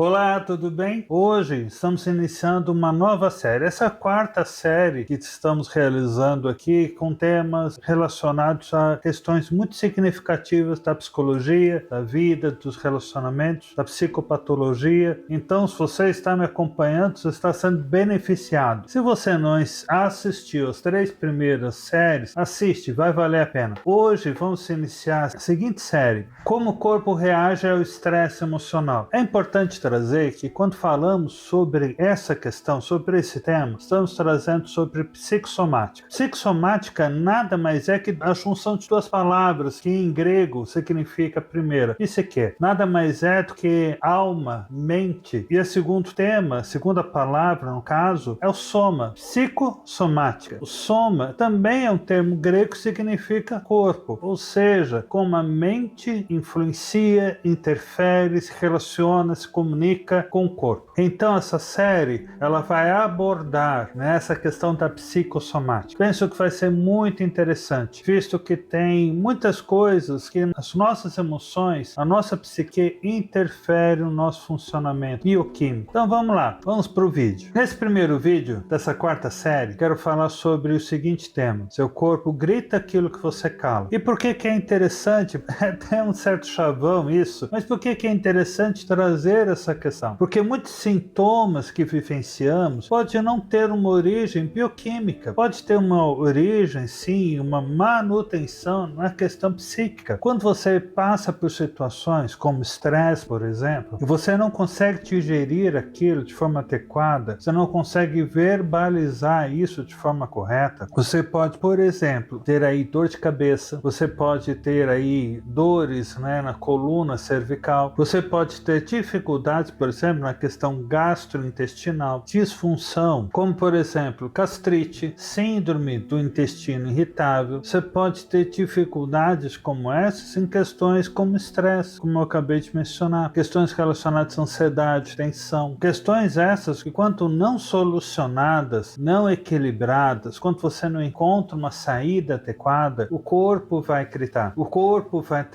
Olá, tudo bem? Hoje estamos iniciando uma nova série. Essa é a quarta série que estamos realizando aqui com temas relacionados a questões muito significativas da psicologia, da vida, dos relacionamentos, da psicopatologia. Então, se você está me acompanhando, você está sendo beneficiado. Se você não assistiu as 3 primeiras séries, assiste, vai valer a pena. Hoje vamos iniciar a seguinte série: Como o corpo reage ao estresse emocional. É importante trazer que quando falamos sobre essa questão, sobre esse tema, estamos trazendo sobre psicossomática. Psicossomática nada mais é que a junção de duas palavras que em grego significa primeira, psique. Nada mais é do que alma, mente. E o segundo tema, a segunda palavra no caso, é o soma, psicossomática. O soma também é um termo grego que significa corpo, ou seja, como a mente influencia, interfere, se relaciona, se comunica com o corpo. Então essa série ela vai abordar essa questão da psicossomática. Penso que vai ser muito interessante, visto que tem muitas coisas que as nossas emoções, a nossa psique interfere no nosso funcionamento bioquímico. Então vamos lá, vamos para o vídeo. Nesse primeiro vídeo dessa quarta série, quero falar sobre o seguinte tema: seu corpo grita aquilo que você cala. E por que é interessante? Tem um certo chavão isso, mas por que é interessante trazer essa questão? Porque muitos sintomas que vivenciamos podem não ter uma origem bioquímica, pode ter uma origem, sim, uma manutenção na questão psíquica. Quando você passa por situações como estresse, por exemplo, e você não consegue digerir aquilo de forma adequada, você não consegue verbalizar isso de forma correta, você pode, por exemplo, ter aí dor de cabeça, você pode ter aí dores na coluna cervical, você pode ter dificuldades, por exemplo, na questão gastrointestinal, disfunção, como por exemplo, gastrite, síndrome do intestino irritável. Você pode ter dificuldades como essas em questões como estresse, como eu acabei de mencionar, questões relacionadas à ansiedade, tensão, questões essas que quando não solucionadas, não equilibradas, quando você não encontra uma saída adequada, o corpo vai gritar, o corpo vai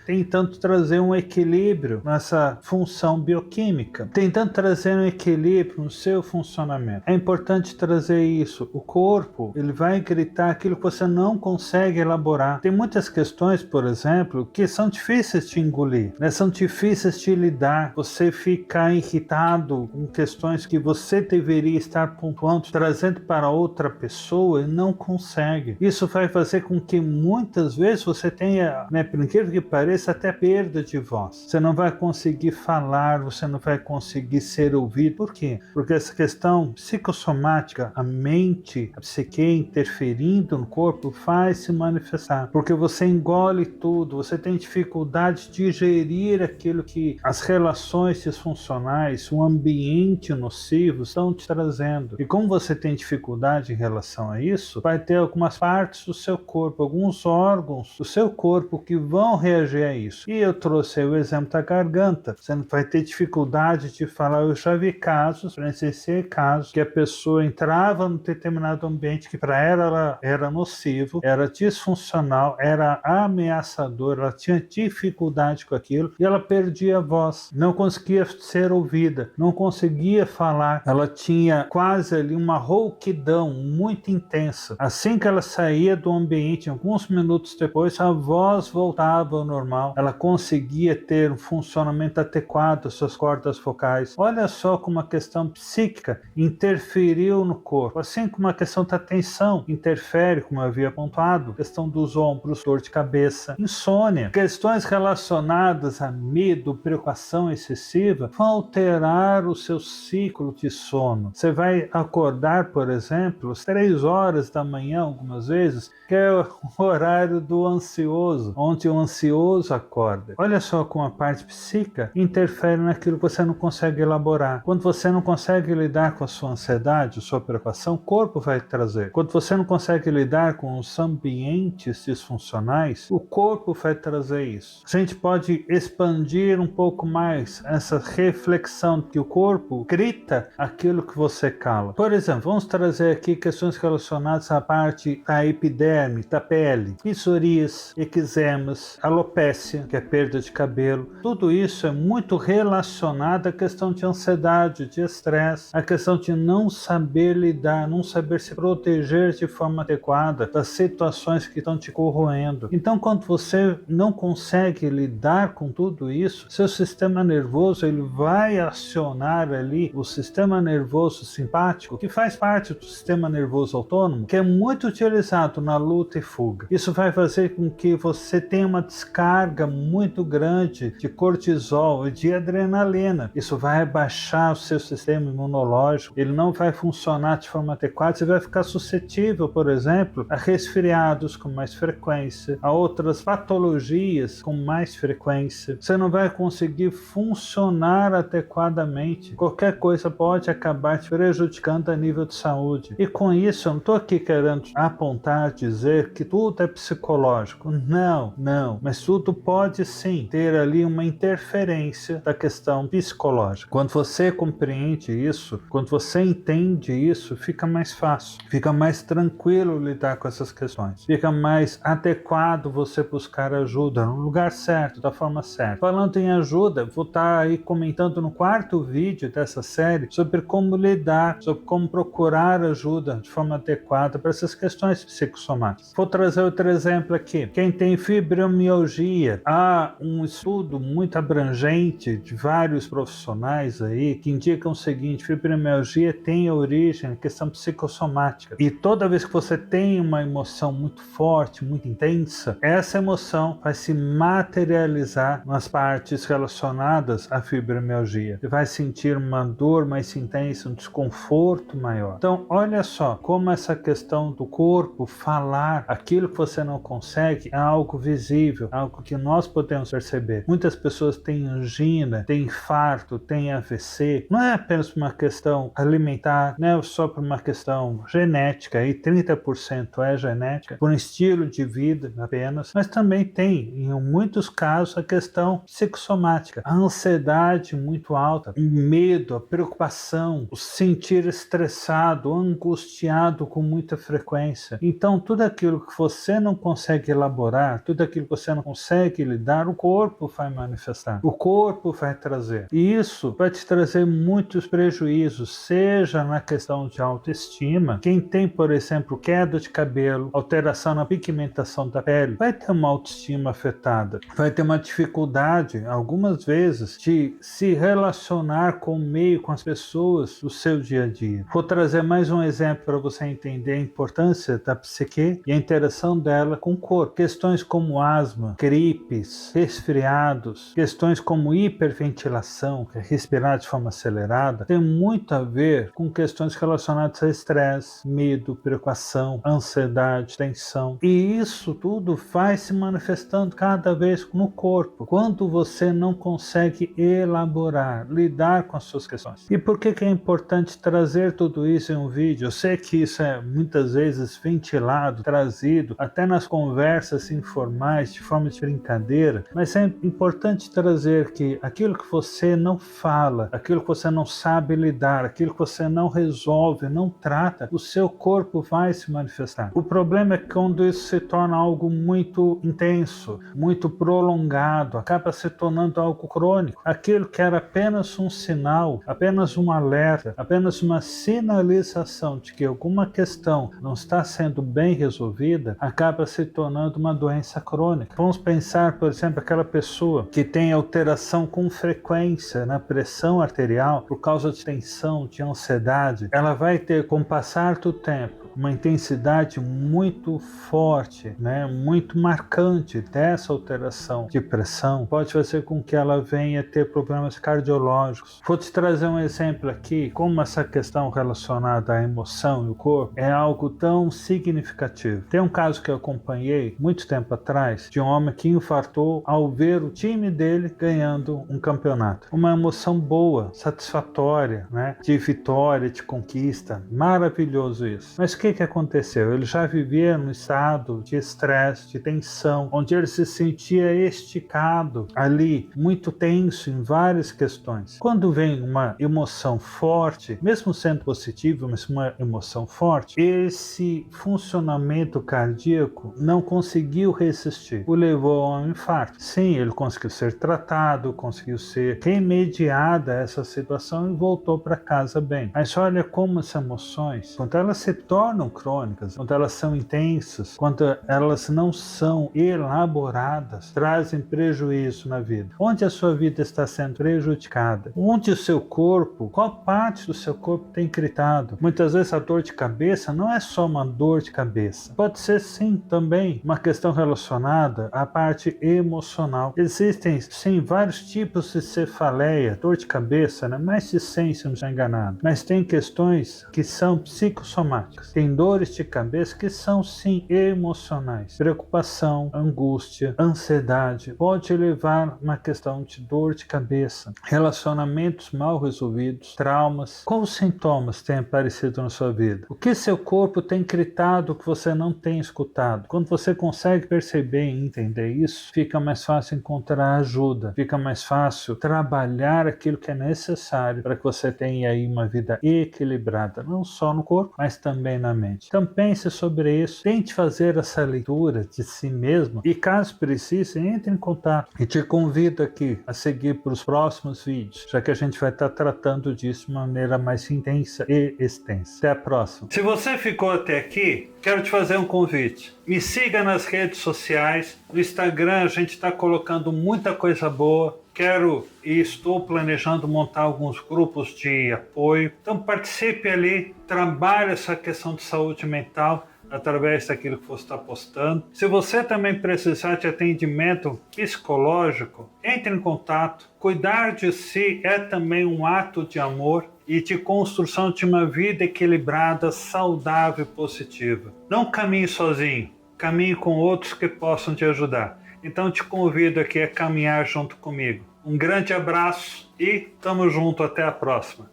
tentando trazer um equilíbrio nessa função bioquímica, tentando trazer um equilíbrio no seu funcionamento. É importante trazer isso. O corpo, ele vai gritar aquilo que você não consegue elaborar. Tem muitas questões, por exemplo, que são difíceis de engolir, são difíceis de lidar. Você fica irritado com questões que você deveria estar pontuando, trazendo para outra pessoa e não consegue. Isso vai fazer com que muitas vezes você tenha, por incrível que pareça, até perda de voz. Você não vai conseguir falar, você não vai conseguir ser ouvido. Por quê? Porque essa questão psicossomática, a mente, a psique interferindo no corpo, faz se manifestar. Porque você engole tudo, você tem dificuldade de digerir aquilo que as relações disfuncionais, o ambiente nocivo estão te trazendo. E como você tem dificuldade em relação a isso, vai ter algumas partes do seu corpo, alguns órgãos do seu corpo que vão reagir a isso. E eu trouxe aí o exemplo da garganta. Você não vai ter dificuldade de falar. Eu já vi casos, presenciei casos, que a pessoa entrava num determinado ambiente que para ela era nocivo, era disfuncional, era ameaçador, ela tinha dificuldade com aquilo e ela perdia a voz, não conseguia ser ouvida, não conseguia falar, ela tinha quase ali uma rouquidão muito intensa. Assim que ela saía do ambiente, alguns minutos depois, a voz voltava ao normal, ela conseguia ter um funcionamento adequado das suas cordas vocais. Olha só como a questão psíquica interferiu no corpo, assim como a questão da tensão interfere, como eu havia pontuado, questão dos ombros, dor de cabeça, insônia, questões relacionadas a medo, preocupação excessiva vão alterar o seu ciclo de sono. Você vai acordar, por exemplo, às 3 horas da manhã, algumas vezes, que é o horário do ansioso, onde o ansioso acorda. Olha só como a parte psíquica interfere naquilo que você não consegue elaborar. Quando você não consegue lidar com a sua ansiedade, a sua preocupação, o corpo vai trazer. Quando você não consegue lidar com os ambientes disfuncionais, o corpo vai trazer isso. A gente pode expandir um pouco mais essa reflexão que o corpo grita aquilo que você cala. Por exemplo, vamos trazer aqui questões relacionadas à parte da epiderme, da pele, psoríase, eczemas, alopécia, que é perda de cabelo. Tudo isso é muito relacionado relacionada à questão de ansiedade, de estresse, a questão de não saber lidar, não saber se proteger de forma adequada das situações que estão te corroendo. Então, quando você não consegue lidar com tudo isso, seu sistema nervoso ele vai acionar ali o sistema nervoso simpático, que faz parte do sistema nervoso autônomo, que é muito utilizado na luta e fuga. Isso vai fazer com que você tenha uma descarga muito grande de cortisol e de adrenalina. Isso vai baixar o seu sistema imunológico, ele não vai funcionar de forma adequada, você vai ficar suscetível, por exemplo, a resfriados com mais frequência, a outras patologias com mais frequência. Você não vai conseguir funcionar adequadamente. Qualquer coisa pode acabar te prejudicando a nível de saúde. E com isso, eu não estou aqui querendo apontar, dizer que tudo é psicológico. Não. Mas tudo pode sim ter ali uma interferência da questão psicológica. Quando você compreende isso, quando você entende isso, fica mais fácil, fica mais tranquilo lidar com essas questões, fica mais adequado você buscar ajuda no lugar certo, da forma certa. Falando em ajuda, vou estar aí comentando no 4º vídeo dessa série sobre como lidar, sobre como procurar ajuda de forma adequada para essas questões psicossomáticas. Vou trazer outro exemplo aqui. Quem tem fibromialgia, há um estudo muito abrangente de vários profissionais aí que indicam o seguinte: fibromialgia tem origem em questão psicossomática. E toda vez que você tem uma emoção muito forte, muito intensa, essa emoção vai se materializar nas partes relacionadas à fibromialgia. Você vai sentir uma dor mais intensa, um desconforto maior. Então, olha só como essa questão do corpo falar aquilo que você não consegue é algo visível, algo que nós podemos perceber. Muitas pessoas têm angina, têm infarto, têm AVC. Não é apenas uma questão alimentar, não é só por uma questão genética, aí 30% é genética, por um estilo de vida apenas, mas também tem, em muitos casos, a questão psicossomática, a ansiedade muito alta, o medo, a preocupação, o sentir estressado, angustiado com muita frequência. Então, tudo aquilo que você não consegue elaborar, tudo aquilo que você não consegue lidar, o corpo vai manifestar, o corpo vai trazer. E isso vai te trazer muitos prejuízos, seja na questão de autoestima. Quem tem, por exemplo, queda de cabelo, alteração na pigmentação da pele, vai ter uma autoestima afetada, vai ter uma dificuldade, algumas vezes, de se relacionar com o meio, com as pessoas do seu dia a dia. Vou trazer mais um exemplo para você entender a importância da psique e a interação dela com o corpo. Questões como asma, gripes, resfriados, questões como hiperventilação, que é respirar de forma acelerada, tem muito a ver com questões relacionadas a estresse, medo, preocupação, ansiedade, tensão. E isso tudo vai se manifestando cada vez no corpo, quando você não consegue elaborar, lidar com as suas questões. E por que é importante trazer tudo isso em um vídeo? Eu sei que isso é muitas vezes ventilado, trazido, até nas conversas informais, de forma de brincadeira, mas é importante trazer que aquilo que você não fala, aquilo que você não sabe lidar, aquilo que você não resolve, não trata, o seu corpo vai se manifestar. O problema é que quando isso se torna algo muito intenso, muito prolongado, acaba se tornando algo crônico. Aquilo que era apenas um sinal, apenas um alerta, apenas uma sinalização de que alguma questão não está sendo bem resolvida, acaba se tornando uma doença crônica. Vamos pensar, por exemplo, aquela pessoa que tem alteração com frequência na pressão arterial por causa de tensão, de ansiedade. Ela vai ter, com o passar do tempo, uma intensidade muito forte, muito marcante dessa alteração de pressão, pode fazer com que ela venha ter problemas cardiológicos. Vou te trazer um exemplo aqui, como essa questão relacionada à emoção e o corpo é algo tão significativo. Tem um caso que eu acompanhei muito tempo atrás, de um homem que infartou ao ver o time dele ganhando um campeonato. Uma emoção boa, satisfatória, de vitória, de conquista, maravilhoso isso. Mas o que aconteceu? Ele já vivia num estado de estresse, de tensão, onde ele se sentia esticado ali, muito tenso em várias questões. Quando vem uma emoção forte, mesmo sendo positiva, mas uma emoção forte, esse funcionamento cardíaco não conseguiu resistir, o levou a um infarto. Sim, ele conseguiu ser tratado, conseguiu ser remediada essa situação e voltou para casa bem. Mas olha como as emoções, quando elas se tornam crônicas, quando elas são intensas, quando elas não são elaboradas, trazem prejuízo na vida. Onde a sua vida está sendo prejudicada? Onde o seu corpo, qual parte do seu corpo tem gritado? Muitas vezes a dor de cabeça não é só uma dor de cabeça. Pode ser sim também uma questão relacionada à parte emocional. Existem sim vários tipos de cefaleia, dor de cabeça, né? Mais de 100 se não estou enganado. Mas tem questões que são psicossomáticas. Tem dores de cabeça que são sim emocionais. Preocupação, angústia, ansiedade pode levar a uma questão de dor de cabeça. Relacionamentos mal resolvidos, traumas. Quais sintomas têm aparecido na sua vida? O que seu corpo tem gritado que você não tem escutado? Quando você consegue perceber e entender isso, fica mais fácil encontrar ajuda, fica mais fácil trabalhar aquilo que é necessário para que você tenha aí uma vida equilibrada, não só no corpo, mas também na mente. Então pense sobre isso, tente fazer essa leitura de si mesmo e caso precise, entre em contato e te convido aqui a seguir para os próximos vídeos, já que a gente vai estar tratando disso de maneira mais intensa e extensa. Até a próxima. Se você ficou até aqui, quero te fazer um convite. Me siga nas redes sociais, no Instagram a gente está colocando muita coisa boa. Quero e estou planejando montar alguns grupos de apoio. Então participe ali, trabalhe essa questão de saúde mental através daquilo que você está postando. Se você também precisar de atendimento psicológico, entre em contato. Cuidar de si é também um ato de amor e de construção de uma vida equilibrada, saudável e positiva. Não caminhe sozinho, caminhe com outros que possam te ajudar. Então te convido aqui a caminhar junto comigo. Um grande abraço e tamo junto até a próxima.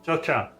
Tchau, tchau.